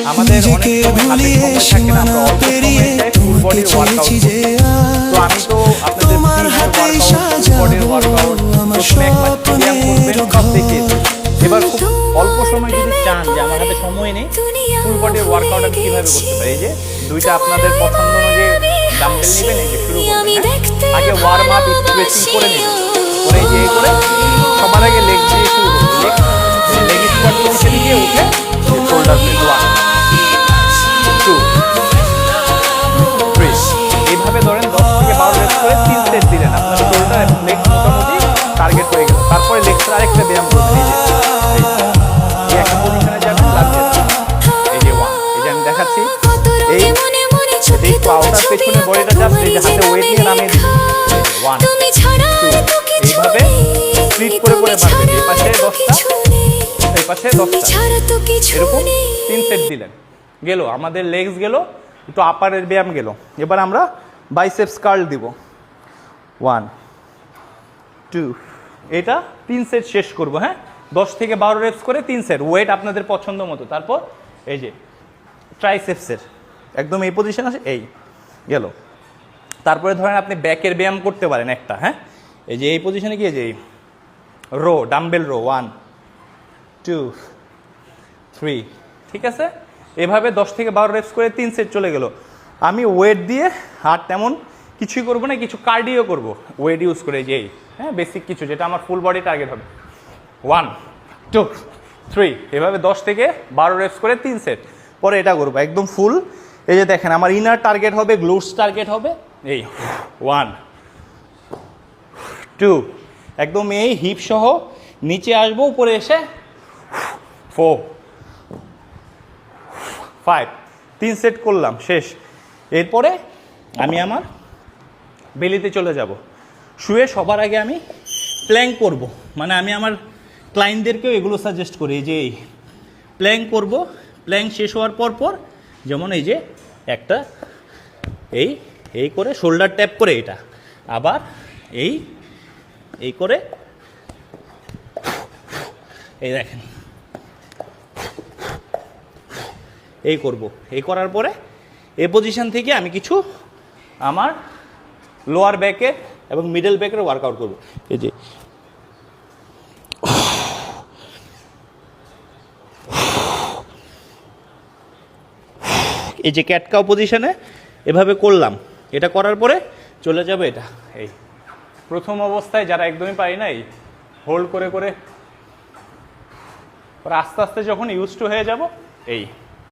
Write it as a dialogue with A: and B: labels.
A: আমাদের অনেক সময় হাতে সময় থাকে না, আমরা অল্প সময়ে চাই ফুল বডির ওয়ার্কআউট। তো আমি তো আপনাদের ফুল বডির ওয়ার্কআউট প্রথমে এক মাস ব্যায়াম করবেন সব দেখিয়েছি। এবার খুব অল্প সময় যদি চান যে আমার হাতে সময় নেই, ফুল বডির ওয়ার্কআউট আমি কীভাবে করতে পারি, এই যে দুইটা আপনাদের পছন্দ অনুযায়ী ডাম্বেল নেবেন, এই যে শুরু করবেন। আগে ওয়ার্ম আপ স্ট্রেচিং করে নেবেন, করে এই যে এই করে সবার আগে লেগ দিয়ে শুরু করবেন। লেগ স্কোয়াট পজিশনে গিয়ে উঠে শোল্ডার প্রেস 1 2 3 এইভাবে ধরেন 10 থেকে 12 রেপ করে 3 সেট দিলেন, আপনার শোল্ডার এবং লেগ মোটামুটি টার্গেট হয়ে গেল। তারপরে লেগসের আরেকটা ব্যায়াম করবেন, এই যে একটা পজিশনে যাবেন, লাগবে এই যে 1, এই যে আমি দেখাচ্ছি, এই একটু আউটার পেছনে বডিটা জাস্ট এই যে হাতে ওয়েট নিয়ে নামিয়ে দিবেন, 1 2 এইভাবে স্প্লিট করে করে মারবেন। এই পাশে 10টা, এই পাশে 10টা, এরকম 3 সেট দিলেন। গেল আমাদের লেগস গেল, একটু আপারের ব্যায়াম গেল। এবার আমরা বাইসেপস কার্ল দিব, 1 2 এটা 3 সেট শেষ করব। হ্যাঁ, 10 থেকে 12 রেপস করে 3 সেট, ওয়েট আপনাদের পছন্দ মতো। তারপর এই যে ট্রাইসেপসের একদম এই পজিশন আছে, এই গেল। তারপরে ধরেন আপনি ব্যাকের ব্যায়াম করতে পারেন একটা, হ্যাঁ, এই যে এই পজিশনে গিয়ে যে রো, ডাম্বেল রো, 1 2 3, ঠিক আছে। এভাবে 10 থেকে 12 রেপস করে 3 সেট চলে গেল। আমি ওয়েট দিয়ে আর তেমন কিছুই করবো না, কিছু কার্ডিও করব ওয়েট ইউজ করে, যে হ্যাঁ বেসিক কিছু, যেটা আমার ফুল বডি টার্গেট হবে। 1 2 3 এভাবে 10 থেকে 12 রেপস করে 3 সেট। পরে এটা করবো একদম ফুল। এই যে দেখেন আমার ইনার টার্গেট হবে, গ্লুটস টার্গেট হবে, এই 1 2 একদম এই হিপ সহ নিচে আসবো, উপরে এসে 4 5 3 সেট করলাম, শেষ। এরপরে আমি আমার বেলিতে চলে যাব। শুয়ে সবার আগে আমি প্ল্যাঙ্ক করব, মানে আমি আমার ক্লায়েন্টদেরকেও এগুলো সাজেস্ট করি যে এই প্ল্যাঙ্ক করব। প্ল্যাঙ্ক শেষ হওয়ার পর যেমন এই যে একটা এই করে শোল্ডার ট্যাপ করে, এটা আবার এই করে, এই দেখেন এই করব। এই করার পরে এই পজিশন থেকে আমি কিছু আমার লোয়ার ব্যাকের এবং মিডল ব্যাকের ওয়ার্কআউট করব। এই যে ক্যাট কাউ পজিশনে এভাবে করলাম। এটা করার পরে চলে যাবে এটা, এই প্রথম অবস্থায় যারা একদমই পারি না, এই হোল্ড করে করে আস্তে আস্তে যখন ইউজ টু হয়ে যাব, এই